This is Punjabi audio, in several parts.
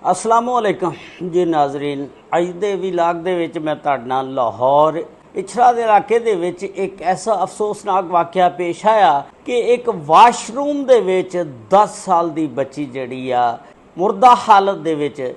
अस्सलामुअलैकुम जी नाजरीन, अज दे विलाग दे विच मैं तुहाडे नाल लाहौर इछरा दे इलाके दे विच एक ऐसा अफसोसनाक वाक़या पेश आया कि एक वाशरूम दे विच 10 साल दी बच्ची जिहड़ी आ मुर्दा हालत दे विच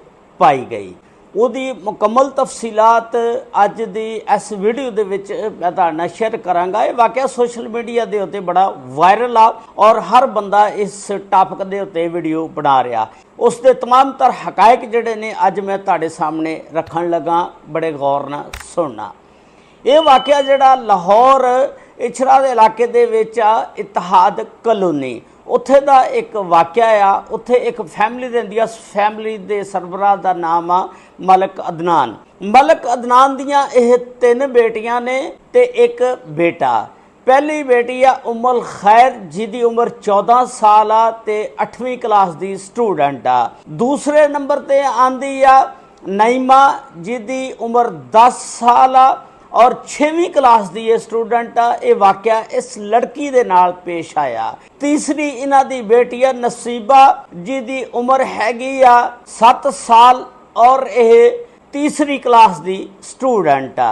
पाई गई। ਉਹਦੀ ਮੁਕੰਮਲ ਤਫਸੀਲਾਤ ਅੱਜ ਦੀ ਇਸ ਵੀਡੀਓ ਦੇ ਵਿੱਚ ਮੈਂ ਤੁਹਾਡੇ ਨਾਲ ਸ਼ੇਅਰ ਕਰਾਂਗਾ। ਇਹ ਵਾਕਿਆ ਸੋਸ਼ਲ ਮੀਡੀਆ ਦੇ ਉੱਤੇ ਬੜਾ ਵਾਇਰਲ ਆ ਔਰ ਹਰ ਬੰਦਾ ਇਸ ਟਾਪਿਕ ਦੇ ਉੱਤੇ ਵੀਡੀਓ ਬਣਾ ਰਿਹਾ। ਉਸ ਦੇ तमाम तर ਹਕਾਇਕ ਜਿਹੜੇ ਨੇ ਅੱਜ ਮੈਂ ਤੁਹਾਡੇ ਸਾਹਮਣੇ ਰੱਖਣ ਲੱਗਾ, ਬੜੇ ਗੌਰ ਨਾਲ ਸੁਣਨਾ। ਇਹ ਵਾਕਿਆ ਜਿਹੜਾ ਲਾਹੌਰ ਇਛਰਾ ਦੇ ਇਲਾਕੇ ਦੇ ਵਿੱਚ ਆ, ਇਤਿਹਾਦ ਕਲੋਨੀ, ਉੱਥੇ ਦਾ ਇੱਕ ਵਾਕਿਆ ਆ। ਉੱਥੇ ਇੱਕ ਫੈਮਿਲੀ ਰਹਿੰਦੀ ਆ, ਫੈਮਿਲੀ ਦੇ ਸਰਬਰਾਹ ਦਾ ਨਾਮ ਆ ਮਲਕ ਅਦਨਾਨ। ਮਲਕ ਅਦਨਾਨ ਦੀਆਂ ਇਹ 3 ਬੇਟੀਆਂ ਨੇ ਤੇ ਇੱਕ ਬੇਟਾ। ਪਹਿਲੀ ਬੇਟੀ ਆ ਉਮਲ ਖੈਰ, ਜਿਹਦੀ ਉਮਰ 14 ਸਾਲ ਆ ਤੇ 8ਵੀਂ ਕਲਾਸ ਦੀ ਸਟੂਡੈਂਟ ਆ। ਦੂਸਰੇ ਨੰਬਰ ਤੇ ਆਂਦੀ ਆ ਨਈਮਾ, ਜਿਹਦੀ ਉਮਰ 10 ਸਾਲ ਆ और 6वीं क्लास की ये स्टूडेंट आ। ये वाक़या इस लड़की दे नाल पेश आया। तीसरी इन्हां दी बेटी आ नसीबा, जिहदी उम्र हैगी आ 7 साल और यह 3री क्लास की स्टूडेंट आ।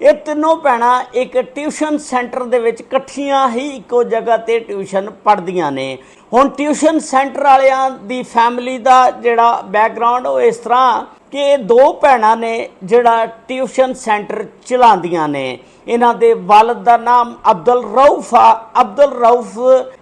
ये तीनों भैणां एक ट्यूशन सेंटर दे विच इकट्ठियां ही इक्को जगह ते ट्यूशन पढ़दियां ने। हुण ट्यूशन सेंटर वालियां दी फैमिली दा जिहड़ा बैकग्राउंड वो इस तरह कि 2 भैणां ने जिहड़ा ट्यूशन सेंटर चलांदियां ने। इन्हां दे वालिद दा नाम अब्दुल रऊफ आ। अब्दुल रऊफ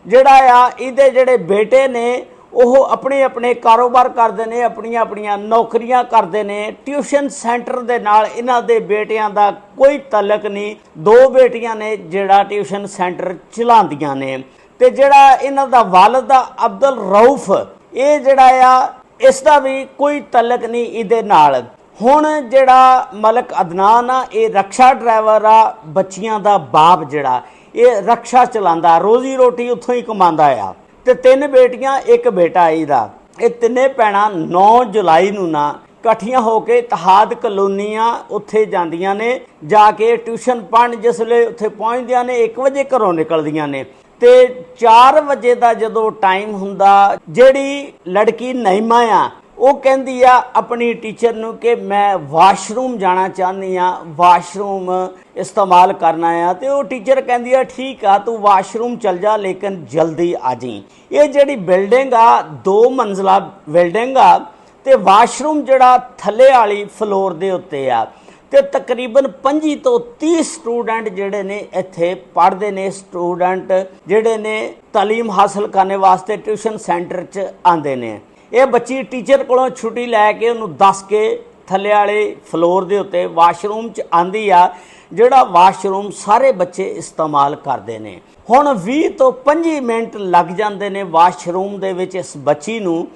जिहड़ा आ, इहदे जिहड़े बेटे ने ਉਹ ਆਪਣੇ ਆਪਣੇ ਕਾਰੋਬਾਰ ਕਰਦੇ ਨੇ, ਆਪਣੀਆਂ ਆਪਣੀਆਂ ਨੌਕਰੀਆਂ ਕਰਦੇ ਨੇ। ਟਿਊਸ਼ਨ ਸੈਂਟਰ ਦੇ ਨਾਲ ਇਹਨਾਂ ਦੇ ਬੇਟਿਆਂ ਦਾ ਕੋਈ ਤਾਲੁਕ ਨਹੀਂ। 2 ਬੇਟੀਆਂ ਨੇ ਜਿਹੜਾ ਟਿਊਸ਼ਨ ਸੈਂਟਰ ਚਲਾਉਂਦੀਆਂ ਨੇ ਤੇ ਜਿਹੜਾ ਇਹਨਾਂ ਦਾ ਵਾਲਿਦ ਆ ਅਬਦੁਲ ਰਊਫ, ਇਹ ਜਿਹੜਾ ਆ ਇਸ ਦਾ ਵੀ ਕੋਈ ਤਾਲੁਕ ਨਹੀਂ ਇਹਦੇ ਨਾਲ। ਹੁਣ ਜਿਹੜਾ ਮਲਕ ਅਦਨਾਨ ਆ, ਇਹ ਰਕਸ਼ਾ ਡਰਾਈਵਰ ਆ, ਬੱਚੀਆਂ ਦਾ ਬਾਪ ਜਿਹੜਾ ਇਹ ਰਕਸ਼ਾ ਚਲਾਉਂਦਾ, ਰੋਜ਼ੀ ਰੋਟੀ ਉੱਥੋਂ ਹੀ ਕਮਾਉਂਦਾ ਆ। ਤੇ 3 ਬੇਟੀਆਂ ਇੱਕ ਬੇਟਾ ਇਹਦਾ। ਇਹ ਤਿੰਨੇ ਭੈਣਾਂ 9 ਜੁਲਾਈ ਨੂੰ ਨਾ ਇਕੱਠੀਆਂ ਹੋ ਕੇ ਇਤਿਹਾਦ ਕਲੋਨੀਆਂ ਉੱਥੇ ਜਾਂਦੀਆਂ ਨੇ, ਜਾ ਕੇ ਟਿਊਸ਼ਨ ਪੜ੍ਹਨ। ਜਿਸ ਵੇਲੇ ਉੱਥੇ ਪਹੁੰਚਦੀਆਂ ਨੇ 1 ਵਜੇ ਘਰੋਂ ਨਿਕਲਦੀਆਂ ਨੇ ਤੇ 4 ਵਜੇ ਦਾ ਜਦੋਂ ਟਾਈਮ ਹੁੰਦਾ, ਜਿਹੜੀ ਲੜਕੀ ਨਈਮਾ ਆ ਉਹ ਕਹਿੰਦੀ ਆ ਆਪਣੀ ਟੀਚਰ ਨੂੰ ਕਿ ਮੈਂ ਵਾਸ਼ਰੂਮ ਜਾਣਾ ਚਾਹੁੰਦੀ ਆ, ਵਾਸ਼ਰੂਮ ਇਸਤੇਮਾਲ ਕਰਨਾ ਆ। ਤੇ ਉਹ ਟੀਚਰ ਕਹਿੰਦੀ ਆ ਠੀਕ ਆ, ਤੂੰ ਵਾਸ਼ਰੂਮ ਚਲ ਜਾ, ਲੇਕਿਨ ਜਲਦੀ ਆ ਜੀ। ਇਹ ਜਿਹੜੀ ਬਿਲਡਿੰਗ ਆ 2 ਮੰਜ਼ਲਾ ਬਿਲਡਿੰਗ ਆ ਤੇ ਵਾਸ਼ਰੂਮ ਜਿਹੜਾ ਥੱਲੇ ਵਾਲੀ ਫਲੋਰ ਦੇ ਉੱਤੇ ਆ। ਤੇ ਤਕਰੀਬਨ 25 ਤੋਂ 30 ਸਟੂਡੈਂਟ ਜਿਹੜੇ ਨੇ ਇੱਥੇ ਪੜ੍ਹਦੇ ਨੇ। ਸਟੂਡੈਂਟ ਜਿਹੜੇ ਨੇ ਤਾਲੀਮ ਹਾਸਲ ਕਰਨ ਵਾਸਤੇ ਟਿਊਸ਼ਨ ਸੈਂਟਰ 'ਚ ਆਉਂਦੇ ਨੇ। ਇਹ ਬੱਚੀ ਟੀਚਰ ਕੋਲੋਂ ਛੁੱਟੀ ਲੈ ਕੇ ਉਹਨੂੰ ਦੱਸ ਕੇ ਥੱਲੇ ਵਾਲੇ ਫਲੋਰ ਦੇ ਉੱਤੇ ਵਾਸ਼ਰੂਮ 'ਚ ਆਂਦੀ ਆ, ਜਿਹੜਾ ਵਾਸ਼ਰੂਮ ਸਾਰੇ ਬੱਚੇ ਇਸਤੇਮਾਲ ਕਰਦੇ ਨੇ। ਹੁਣ 20 ਤੋਂ 25 ਮਿੰਟ ਲੱਗ ਜਾਂਦੇ ਨੇ ਵਾਸ਼ਰੂਮ ਦੇ ਵਿੱਚ ਇਸ ਬੱਚੀ ਨੂੰ।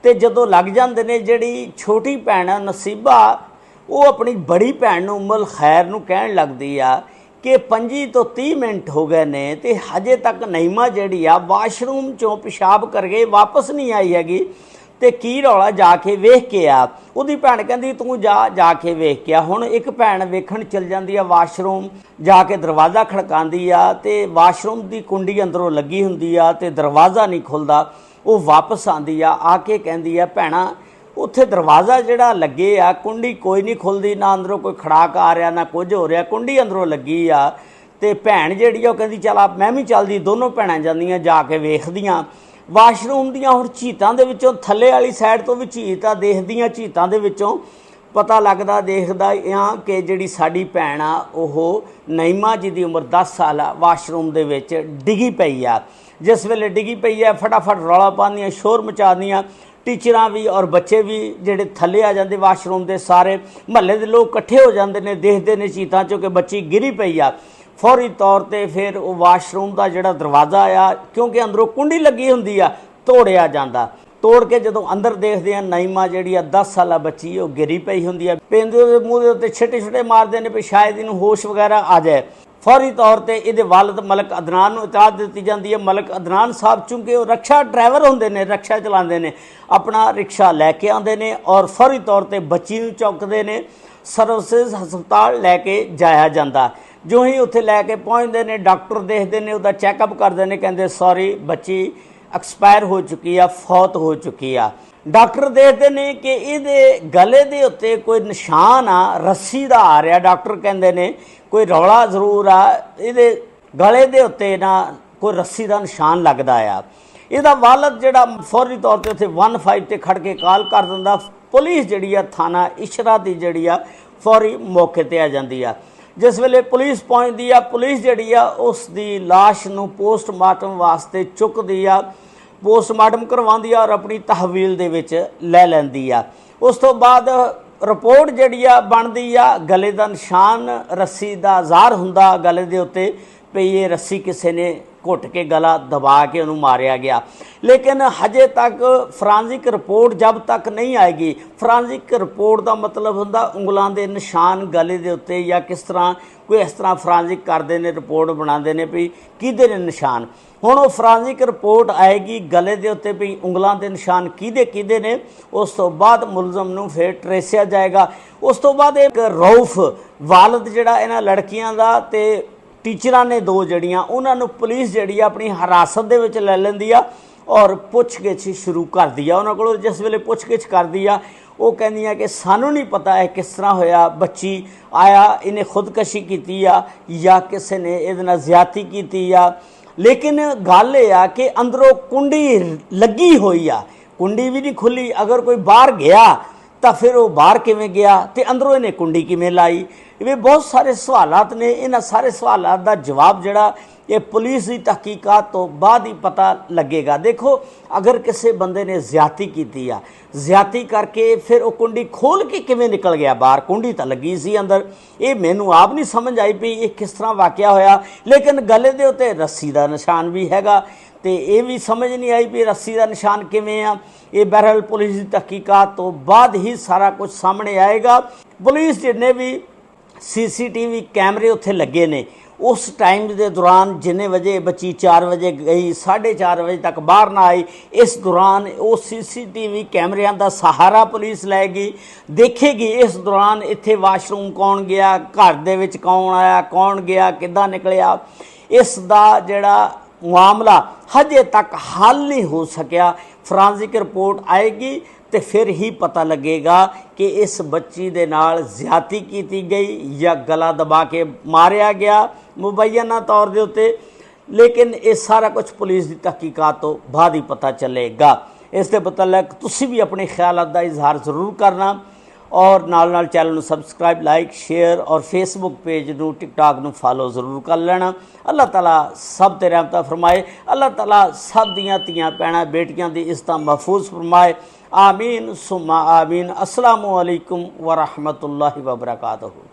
ਤੇ ਜਦੋਂ ਲੱਗ ਜਾਂਦੇ ਨੇ, ਜਿਹੜੀ ਛੋਟੀ ਭੈਣ ਆ ਨਸੀਬਾ, ਉਹ ਆਪਣੀ ਬੜੀ ਭੈਣ ਨੂੰ ਉਮਲ ਖੈਰ ਨੂੰ ਕਹਿਣ ਲੱਗਦੀ ਆ ਕਿ 25 ਤੋਂ 30 ਮਿੰਟ ਹੋ ਗਏ ਨੇ ਤੇ ਹਜੇ ਤੱਕ ਨਈਮਾ ਜਿਹੜੀ ਆ ਵਾਸ਼ਰੂਮ 'ਚੋਂ ਪਿਸ਼ਾਬ ਕਰਕੇ ਵਾਪਸ ਨਹੀਂ ਆਈ ਹੈਗੀ। ਤੇ ਕੀ ਰੌਲਾ, ਜਾ ਕੇ ਵੇਖ ਕੇ ਆ। ਉਹਦੀ ਭੈਣ ਕਹਿੰਦੀ ਤੂੰ ਜਾ ਕੇ ਵੇਖ ਕੇ ਆ। ਹੁਣ ਇੱਕ ਭੈਣ ਵੇਖਣ ਚਲ ਜਾਂਦੀ ਆ ਵਾਸ਼ਰੂਮ, ਜਾ ਕੇ ਦਰਵਾਜ਼ਾ ਖੜਕਾਉਂਦੀ ਆ ਤੇ ਵਾਸ਼ਰੂਮ ਦੀ ਕੁੰਡੀ ਅੰਦਰੋਂ ਲੱਗੀ ਹੁੰਦੀ ਆ ਤੇ ਦਰਵਾਜ਼ਾ ਨਹੀਂ ਖੁੱਲਦਾ। ਉਹ ਵਾਪਸ ਆਉਂਦੀ ਆ ਕੇ ਕਹਿੰਦੀ ਆ ਭੈਣਾ ਉੱਥੇ ਦਰਵਾਜ਼ਾ ਜਿਹੜਾ ਲੱਗੇ ਆ, ਕੁੰਡੀ ਕੋਈ ਨਹੀਂ ਖੁੱਲਦੀ, ਨਾ ਅੰਦਰੋਂ ਕੋਈ ਖੜਾਕ ਆ ਰਿਹਾ ਨਾ ਕੁਝ ਹੋ ਰਿਹਾ, ਕੁੰਡੀ ਅੰਦਰੋਂ ਲੱਗੀ ਆ। ਤੇ ਭੈਣ ਜਿਹੜੀ ਆ ਉਹ ਕਹਿੰਦੀ ਚੱਲ ਮੈਂ ਵੀ ਚੱਲਦੀ। ਦੋਨੋਂ ਭੈਣਾਂ ਜਾਂਦੀਆਂ, ਜਾ ਕੇ ਵੇਖਦੀਆਂ ਵਾਸ਼ਰੂਮ ਦੀਆਂ। ਹੁਣ ਝੀਤਾਂ ਦੇ ਵਿੱਚੋਂ ਥੱਲੇ ਵਾਲੀ ਸਾਈਡ ਤੋਂ ਵੀ ਝੀਤ ਆ, ਦੇਖਦੀਆਂ ਝੀਤਾਂ ਦੇ ਵਿੱਚੋਂ ਪਤਾ ਲੱਗਦਾ, ਦੇਖਦਾ ਆ ਕਿ ਜਿਹੜੀ ਸਾਡੀ ਭੈਣ ਆ ਉਹ ਨਈਮਾ, ਜਿਹਦੀ ਉਮਰ 10 ਸਾਲ ਆ, ਵਾਸ਼ਰੂਮ ਦੇ ਵਿੱਚ ਡਿੱਗੀ ਪਈ ਆ। ਜਿਸ ਵੇਲੇ ਡਿੱਗੀ ਪਈ ਆ ਫਟਾਫਟ ਰੌਲਾ ਪਾਉਂਦੀਆਂ, ਸ਼ੋਰ ਮਚਾਉਂਦੀਆਂ। ਟੀਚਰਾਂ ਵੀ ਔਰ ਬੱਚੇ ਵੀ ਜਿਹੜੇ ਥੱਲੇ ਆ ਜਾਂਦੇ ਵਾਸ਼ਰੂਮ ਦੇ, ਸਾਰੇ ਮਹੱਲੇ ਦੇ ਲੋਕ ਇਕੱਠੇ ਹੋ ਜਾਂਦੇ ਨੇ, ਦੇਖਦੇ ਨੇ ਝੀਤਾਂ 'ਚੋਂ ਕਿ ਬੱਚੀ ਗਿਰੀ ਪਈ ਆ। ਫੌਰੀ ਤੌਰ ਤੇ ਫਿਰ ਉਹ ਵਾਸ਼ਰੂਮ ਦਾ ਜਿਹੜਾ ਦਰਵਾਜ਼ਾ ਆ, ਕਿਉਂਕਿ ਅੰਦਰੋਂ ਕੁੰਡੀ ਲੱਗੀ ਹੁੰਦੀ ਆ, ਤੋੜਿਆ ਜਾਂਦਾ। ਤੋੜ ਕੇ ਜਦੋਂ ਅੰਦਰ ਦੇਖਦੇ ਆ, ਨਈਮਾ ਜਿਹੜੀ ਆ 10 ਸਾਲਾ ਬੱਚੀ ਉਹ ਗਿਰੀ ਪਈ ਹੁੰਦੀ ਆ। ਪੈਂਦੇ ਉਹਦੇ ਮੂੰਹ ਦੇ ਉੱਤੇ ਛਿੱਟੇ ਮਾਰਦੇ ਨੇ ਵੀ ਸ਼ਾਇਦ ਇਹਨੂੰ ਹੋਸ਼ ਵਗੈਰਾ ਆ ਜਾਏ। ਫੌਰੀ ਤੌਰ ਤੇ ਇਹਦੇ ਵਾਲਿਦ ਮਲਕ ਅਦਨਾਨ ਨੂੰ ਇਤਲਾਹ ਦਿੱਤੀ ਜਾਂਦੀ ਹੈ। ਮਲਕ ਅਦਨਾਨ ਸਾਹਿਬ ਚੂੰਕਿ ਉਹ ਰਕਸ਼ਾ ਡਰਾਈਵਰ ਹੁੰਦੇ ਨੇ, ਰਕਸ਼ਾ ਚਲਾਉਂਦੇ ਨੇ, ਆਪਣਾ ਰਿਕਸ਼ਾ ਲੈ ਕੇ ਆਉਂਦੇ ਨੇ ਔਰ ਫੌਰੀ ਤੌਰ ਤੇ ਬੱਚੀ ਨੂੰ ਚੁੱਕਦੇ ਨੇ। ਸਰਵਿਸਿਜ਼ ਹਸਪਤਾਲ ਲੈ ਕੇ ਜਾਇਆ ਜਾਂਦਾ। ਜੋ ਹੀ ਉੱਥੇ ਲੈ ਕੇ ਪਹੁੰਚਦੇ ਨੇ, ਡਾਕਟਰ ਦੇਖਦੇ ਨੇ, ਉਹਦਾ ਚੈੱਕਅਪ ਕਰਦੇ ਨੇ, ਕਹਿੰਦੇ ਸੌਰੀ ਬੱਚੀ ਐਕਸਪਾਇਰ ਹੋ ਚੁੱਕੀ ਆ, ਫੌਤ ਹੋ ਚੁੱਕੀ ਆ। ਡਾਕਟਰ ਦੇਖਦੇ ਨੇ ਕਿ ਇਹਦੇ ਗਲੇ ਦੇ ਉੱਤੇ ਕੋਈ ਨਿਸ਼ਾਨ ਆ ਰੱਸੀ ਦਾ ਆ ਰਿਹਾ। ਡਾਕਟਰ ਕਹਿੰਦੇ ਨੇ ਕੋਈ ਰੌਲਾ ਜ਼ਰੂਰ ਆ, ਇਹਦੇ ਗਲੇ ਦੇ ਉੱਤੇ ਨਾ ਕੋਈ ਰੱਸੀ ਦਾ ਨਿਸ਼ਾਨ ਲੱਗਦਾ ਆ। ਇਹਦਾ ਵਾਲਦ ਜਿਹੜਾ ਫੌਰੀ ਤੌਰ ਤੇ ਉੱਥੇ 15 ਤੇ ਖੜ ਕੇ ਕਾਲ ਕਰ ਦਿੰਦਾ। ਪੁਲਿਸ ਜਿਹੜੀ ਆ ਥਾਣਾ ਇਸ਼ਰਾ ਦੀ ਜਿਹੜੀ ਆ ਫੌਰੀ ਮੌਕੇ ਤੇ ਆ ਜਾਂਦੀ ਆ। ਜਿਸ ਵੇਲੇ ਪੁਲਿਸ ਪਹੁੰਚਦੀ ਆ, ਪੁਲਿਸ ਜਿਹੜੀ ਆ ਉਸ ਦੀ ਲਾਸ਼ ਨੂੰ ਪੋਸਟਮਾਰਟਮ ਵਾਸਤੇ ਚੁੱਕਦੀ ਆ, ਪੋਸਟਮਾਰਟਮ ਕਰਵਾਉਂਦੀ ਆ ਔਰ ਆਪਣੀ ਤਹਵੀਲ ਦੇ ਵਿੱਚ ਲੈ ਲੈਂਦੀ ਆ। ਉਸ ਤੋਂ ਬਾਅਦ ਰਿਪੋਰਟ ਜਿਹੜੀ ਆ ਬਣਦੀ ਆ, ਗਲੇ ਦਾ ਨਿਸ਼ਾਨ ਰੱਸੀ ਦਾ ਜ਼ਾਹਰ ਹੁੰਦਾ ਗਲੇ ਦੇ ਉੱਤੇ ਵੀ ਇਹ ਰੱਸੀ ਕਿਸੇ ਨੇ ਘੁੱਟ ਕੇ ਗਲਾ ਦਬਾ ਕੇ ਉਹਨੂੰ ਮਾਰਿਆ ਗਿਆ। ਲੇਕਿਨ ਹਜੇ ਤੱਕ ਫੋਰੈਂਸਿਕ ਰਿਪੋਰਟ ਜਦ ਤੱਕ ਨਹੀਂ ਆਏਗੀ, ਫੋਰੈਂਸਿਕ ਰਿਪੋਰਟ ਦਾ ਮਤਲਬ ਹੁੰਦਾ ਉਂਗਲਾਂ ਦੇ ਨਿਸ਼ਾਨ ਗਲੇ ਦੇ ਉੱਤੇ ਜਾਂ ਕਿਸ ਤਰ੍ਹਾਂ ਕੋਈ ਇਸ ਤਰ੍ਹਾਂ ਫੋਰੈਂਸਿਕ ਕਰਦੇ ਨੇ, ਰਿਪੋਰਟ ਬਣਾਉਂਦੇ ਨੇ ਵੀ ਕਿਹਦੇ ਨੇ ਨਿਸ਼ਾਨ। ਹੁਣ ਉਹ ਫੋਰੈਂਸਿਕ ਰਿਪੋਰਟ ਆਏਗੀ ਗਲੇ ਦੇ ਉੱਤੇ ਵੀ ਉਂਗਲਾਂ ਦੇ ਨਿਸ਼ਾਨ ਕਿਹਦੇ ਨੇ। ਉਸ ਤੋਂ ਬਾਅਦ ਮੁਲਜ਼ਮ ਨੂੰ ਫਿਰ ਟਰੇਸਿਆ ਜਾਏਗਾ। ਉਸ ਤੋਂ ਬਾਅਦ ਇੱਕ ਰਊਫ ਵਾਲਦ ਜਿਹੜਾ ਇਹਨਾਂ ਲੜਕੀਆਂ ਦਾ ਤੇ ਟੀਚਰਾਂ ਨੇ ਦੋ ਜਿਹੜੀਆਂ, ਉਹਨਾਂ ਨੂੰ ਪੁਲਿਸ ਜਿਹੜੀ ਆ ਆਪਣੀ ਹਿਰਾਸਤ ਦੇ ਵਿੱਚ ਲੈ ਲੈਂਦੀ ਆ ਔਰ ਪੁੱਛਗਿੱਛ ਸ਼ੁਰੂ ਕਰਦੀ ਆ ਉਹਨਾਂ ਕੋਲੋਂ। ਜਿਸ ਵੇਲੇ ਪੁੱਛਗਿੱਛ ਕਰਦੀ ਆ ਉਹ ਕਹਿੰਦੀਆਂ ਕਿ ਸਾਨੂੰ ਨਹੀਂ ਪਤਾ ਹੈ ਕਿਸ ਤਰ੍ਹਾਂ ਹੋਇਆ, ਬੱਚੀ ਆਇਆ ਇਹਨੇ ਖੁਦਕਸ਼ੀ ਕੀਤੀ ਆ ਜਾਂ ਕਿਸੇ ਨੇ ਇਹਦੇ ਨਾਲ ਜ਼ਿਆਦਤੀ ਕੀਤੀ ਆ। ਲੇਕਿਨ ਗੱਲ ਇਹ ਆ ਕਿ ਅੰਦਰੋਂ ਕੁੰਡੀ ਲੱਗੀ ਹੋਈ ਆ, ਕੁੰਡੀ ਵੀ ਨਹੀਂ ਖੁੱਲੀ। ਅਗਰ ਕੋਈ ਬਾਹਰ ਗਿਆ ਤਾਂ ਫਿਰ ਉਹ ਬਾਹਰ ਕਿਵੇਂ ਗਿਆ ਤੇ ਅੰਦਰੋਂ ਇਹਨੇ ਕੁੰਡੀ ਕਿਵੇਂ ਲਾਈ। ਇਹ ਬਹੁਤ ਸਾਰੇ ਸਵਾਲਾਤ ਨੇ। ਇਹਨਾਂ ਸਾਰੇ ਸਵਾਲਾਤ ਦਾ ਜਵਾਬ ਜਿਹੜਾ ਇਹ ਪੁਲਿਸ ਦੀ ਤਹਿਕੀਕਾਤ ਤੋਂ ਬਾਅਦ ਹੀ ਪਤਾ ਲੱਗੇਗਾ। ਦੇਖੋ, ਅਗਰ ਕਿਸੇ ਬੰਦੇ ਨੇ ਜ਼ਿਆਦਤੀ ਕੀਤੀ ਆ, ਜ਼ਿਆਦਤੀ ਕਰਕੇ ਫਿਰ ਉਹ ਕੁੰਡੀ ਖੋਲ ਕੇ ਕਿਵੇਂ ਨਿਕਲ ਗਿਆ ਬਾਹਰ, ਕੁੰਡੀ ਤਾਂ ਲੱਗੀ ਸੀ ਅੰਦਰ। ਇਹ ਮੈਨੂੰ ਆਪ ਨਹੀਂ ਸਮਝ ਆਈ ਵੀ ਇਹ ਕਿਸ ਤਰ੍ਹਾਂ ਵਾਕਿਆ ਹੋਇਆ। ਲੇਕਿਨ ਗਲੇ ਦੇ ਉੱਤੇ ਰੱਸੀ ਦਾ ਨਿਸ਼ਾਨ ਵੀ ਹੈਗਾ ਤੇ ਇਹ ਵੀ ਸਮਝ ਨਹੀਂ ਆਈ ਵੀ ਰੱਸੀ ਦਾ ਨਿਸ਼ਾਨ ਕਿਵੇਂ ਆ। ਇਹ ਬਹਰਹਾਲ ਪੁਲਿਸ ਦੀ ਤਹਿਕੀਕਾਤ ਤੋਂ ਬਾਅਦ ਹੀ ਸਾਰਾ ਕੁਝ ਸਾਹਮਣੇ ਆਏਗਾ। ਪੁਲਿਸ ਜਿੰਨੇ ਵੀ CCTV ਕੈਮਰੇ ਉੱਥੇ ਲੱਗੇ ਨੇ, ਉਸ ਟਾਈਮ ਦੇ ਦੌਰਾਨ ਜਿੰਨੇ ਵਜੇ ਬੱਚੀ 4 ਵਜੇ ਗਈ, 4:30 ਵਜੇ ਤੱਕ ਬਾਹਰ ਨਾ ਆਈ, ਇਸ ਦੌਰਾਨ ਉਹ CCTV ਕੈਮਰਿਆਂ ਦਾ ਸਹਾਰਾ ਪੁਲਿਸ ਲਏਗੀ, ਦੇਖੇਗੀ ਇਸ ਦੌਰਾਨ ਇੱਥੇ ਵਾਸ਼ਰੂਮ ਕੌਣ ਗਿਆ, ਘਰ ਦੇ ਵਿੱਚ ਕੌਣ ਆਇਆ, ਕੌਣ ਗਿਆ, ਕਿੱਦਾਂ ਨਿਕਲਿਆ। ਇਸ ਦਾ ਜਿਹੜਾ ਮਾਮਲਾ ਹਜੇ ਤੱਕ ਹੱਲ ਨਹੀਂ ਹੋ ਸਕਿਆ। ਫੋਰੈਂਸਿਕ ਰਿਪੋਰਟ ਆਏਗੀ ਤੇ ਫਿਰ ਹੀ ਪਤਾ ਲੱਗੇਗਾ ਕਿ ਇਸ ਬੱਚੀ ਦੇ ਨਾਲ ਜ਼ਿਆਦਤੀ ਕੀਤੀ ਗਈ ਜਾਂ ਗਲਾ ਦਬਾ ਕੇ ਮਾਰਿਆ ਗਿਆ ਮੁਬੱਯਨਾ ਤੌਰ ਦੇ ਉੱਤੇ। ਲੇਕਿਨ ਇਹ ਸਾਰਾ ਕੁਝ ਪੁਲਿਸ ਦੀ ਤਹਿਕੀਕਾਤ ਤੋਂ ਬਾਅਦ ਹੀ ਪਤਾ ਚੱਲੇਗਾ। ਇਸ ਦੇ ਮੁਤਲਕ ਤੁਸੀਂ ਵੀ ਆਪਣੇ ਖਿਆਲਾਂ ਦਾ ਇਜ਼ਹਾਰ ਜ਼ਰੂਰ ਕਰਨਾ ਔਰ ਨਾਲ ਚੈਨਲ ਨੂੰ ਸਬਸਕ੍ਰਾइब, ਲਾइक, शेयर और फेसबुक पेज ਨੂੰ टिकटॉक ਨੂੰ फॉलो ਜ਼ਰੂਰ ਕਰ ਲੈਣਾ। ਅੱਲਾਹ ਤਾਲਾ ਸਭ ਤੇ ਰਹਿਮਤਾਂ ਫਰਮਾਏ। ਅੱਲਾਹ ਤਾਲਾ ਸਭ ਦੀਆਂ ਧੀਆਂ ਭੈਣਾਂ ਬੇਟੀਆਂ ਦੀ ਇੱਜ਼ਤਾਂ ਮਹਿਫੂਜ਼ ਫਰਮਾਏ। आमीन सुम्मा आमीन। अस्सलामु अलैकुम व रहमतुल्लाहि व बरकातहू।